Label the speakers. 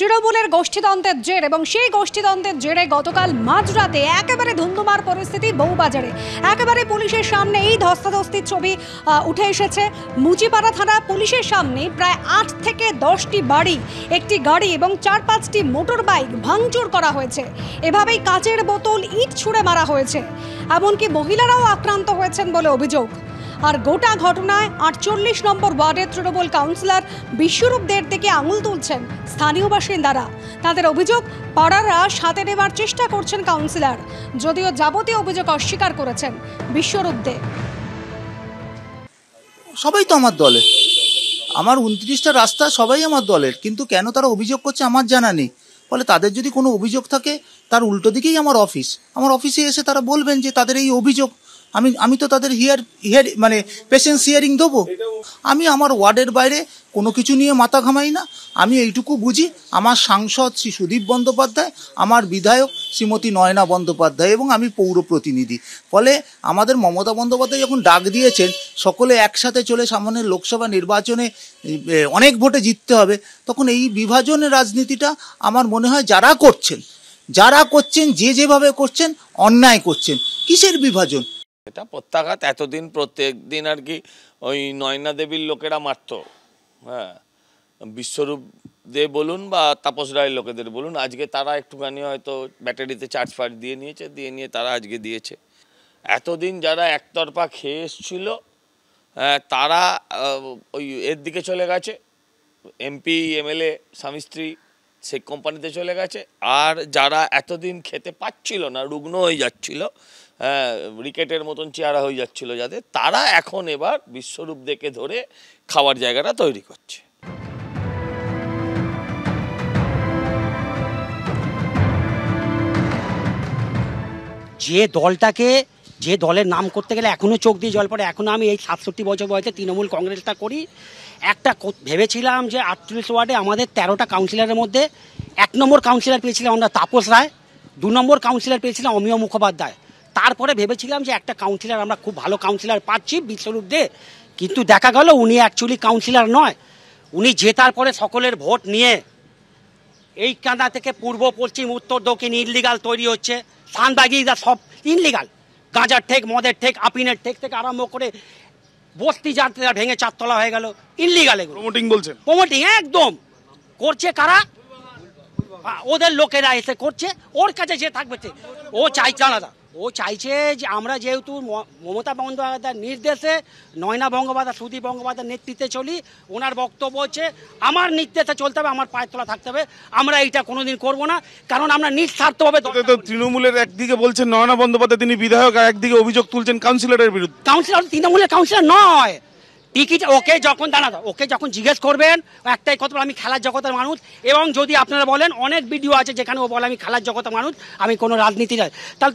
Speaker 1: তৃণমূলের গোষ্ঠীদ্বন্দ্বের জের এবং সেই গোষ্ঠীদ্বন্দ্বের জেরে গতকাল মাঝরাতে একেবারে ধুন্ধুমার পরিস্থিতি বউবাজারে। একেবারে পুলিশের সামনে এই ধস্তাধস্তির ছবি উঠে এসেছে। মুচিপাড়া থানা পুলিশের সামনে প্রায় 8 থেকে 10টি বাড়ি, একটি গাড়ি এবং 4-5টি মোটর বাইক ভাঙচুর করা হয়েছে। এভাবেই কাচের বোতল, ইট ছুঁড়ে মারা হয়েছে। এমনকি মহিলারাও আক্রান্ত হয়েছেন বলে অভিযোগ। আর গোটা ঘটনায় 48 নম্বর ওয়ার্ডের তৃণমূল কাউন্সিলর বিশ্বরূপ দের দিকে আঙুল তুলছেন স্থানীয় বাসিন্দারা। তাদের অভিযোগ, পাড়ারা সাথে নেবার চেষ্টা করছেন কাউন্সিলর, যদিও যাবতীয় অভিযোগ অস্বীকার করেছেন বিশ্বরূপ দে।
Speaker 2: সবাই তো আমার দলের, আমার 29টা রাস্তা সবাই আমার দলের, কিন্তু কেন তারা অভিযোগ করছে আমার জানা নেই। ফলে তাদের যদি কোনো অভিযোগ থাকে তার উল্টো দিকেই আমার অফিসে এসে তারা বলবেন যে তাদের এই অভিযোগ। আমি তো তাদের মানে পেশেন্স হিয়ারিং দেবো। আমি আমার ওয়ার্ডের বাইরে কোনো কিছু নিয়ে মাথা ঘামাই না। আমি এইটুকু বুঝি, আমার সাংসদ শ্রী সুদীপ বন্দ্যোপাধ্যায়, আমার বিধায়ক শ্রীমতী নয়না বন্দ্যোপাধ্যায় এবং আমি পৌর প্রতিনিধি। ফলে আমাদের মমতা বন্দ্যোপাধ্যায় যখন ডাক দিয়েছেন সকলে একসাথে চলে সামনের লোকসভা নির্বাচনে অনেক ভোটে জিততে হবে, তখন এই বিভাজনের রাজনীতিটা আমার মনে হয় যারা করছেন যেভাবে করছেন অন্যায় করছেন। কিসের বিভাজন?
Speaker 3: এটা প্রত্যাঘাত। এতদিন প্রত্যেক দিন আর কি ওই নয়না দেবীর লোকেরা মারত, হ্যাঁ, বিশ্বরূপ দে বলুন বা তাপস রায়ের লোকেদের বলুন, আজকে তারা একটুখানি হয়তো ব্যাটারিতে চার্জ ফার্জ দিয়ে নিয়ে তারা আজকে দিয়েছে। এতদিন যারা একতরফা খেয়ে এসছিল তারা ওই এর দিকে চলে গেছে, এমপি এমএলএ স্বামী স্ত্রী সেই কোম্পানিতে চলে গেছে। আর যারা এতদিন খেতে পাচ্ছিল না, রুগ্ন হয়ে যাচ্ছিল, রিকেটের মতন চেহারা হয়ে যাচ্ছিল যাদের, তারা এখন এবার বিশ্বরূপ দেখে ধরে খাওয়ার জায়গাটা তৈরি করছে।
Speaker 4: যে দলের নাম করতে গেলে এখনো চোখ দিয়ে জল পড়ে। এখনো আমি এই 67 বছর বয়সে তৃণমূল কংগ্রেসটা করি। ভেবেছিলাম যে 48 ওয়ার্ডে আমাদের 13টা কাউন্সিলরের মধ্যে 1 নম্বর কাউন্সিলর পেয়েছিলাম আমরা তাপস রায়, 2 নম্বর কাউন্সিলর পেয়েছিলাম অমিয় মুখোপাধ্যায়। তারপরে ভেবেছিলাম যে একটা কাউন্সিলর আমরা খুব ভালো কাউন্সিলর পাচ্ছি বিশ্বরূপ দে, কিন্তু দেখা গেল উনি অ্যাকচুয়ালি কাউন্সিলর নয়। উনি জেতার পরে সকলের ভোট নিয়ে এই কানা থেকে পূর্ব পশ্চিম উত্তর দক্ষিণ ইনলিগাল তৈরি হচ্ছে। সানবাগিরা সব ইনলিগাল, গাঁজার ঠেক, মদের ঠেক, আপিনের ঠেক থেকে আরম্ভ করে বস্তি যাত্রীরা ভেঙে 4 তলা হয়ে গেল, ইনলিগাল। এগুলো প্রমোটিং একদম করছে কারা? ওদের লোকেরা এসে করছে। ওর কাছে যে থাকবে ও চাইছে আলাদা, ও চাইছে যে আমরা যেহেতু মমতা বন্দ্যোপাধ্যায়ের নির্দেশে, নয়না বন্দ্যোপাধ্যায়, সুদীপ বন্দ্যোপাধ্যায়ের নেতৃত্বে চলি, ওনার বক্তব্য হচ্ছে আমার নির্দেশে চলতে হবে, আমার পায়ের তলা থাকতে হবে। আমরা এইটা কোনোদিন করবো না, কারণ আমরা নিঃস্বার্থভাবে।
Speaker 5: তৃণমূলের একদিকে বলছেন নয়না বন্দ্যোপাধ্যায় তিনি বিধায়ক, আর একদিকে অভিযোগ তুলছেন কাউন্সিলরের বিরুদ্ধে।
Speaker 4: কাউন্সিলর তৃণমূলের কাউন্সিলর নয়। টিকিট ওকে যখন জিজ্ঞেস করবেন একটাই কথা, আমি খেলার জগতের মানুষ। এবং যদি আপনারা বলেন, অনেক ভিডিও আছে যেখানে ও বলে আমি খেলার জগতের মানুষ, আমি কোনো রাজনীতি নয়। তাহলে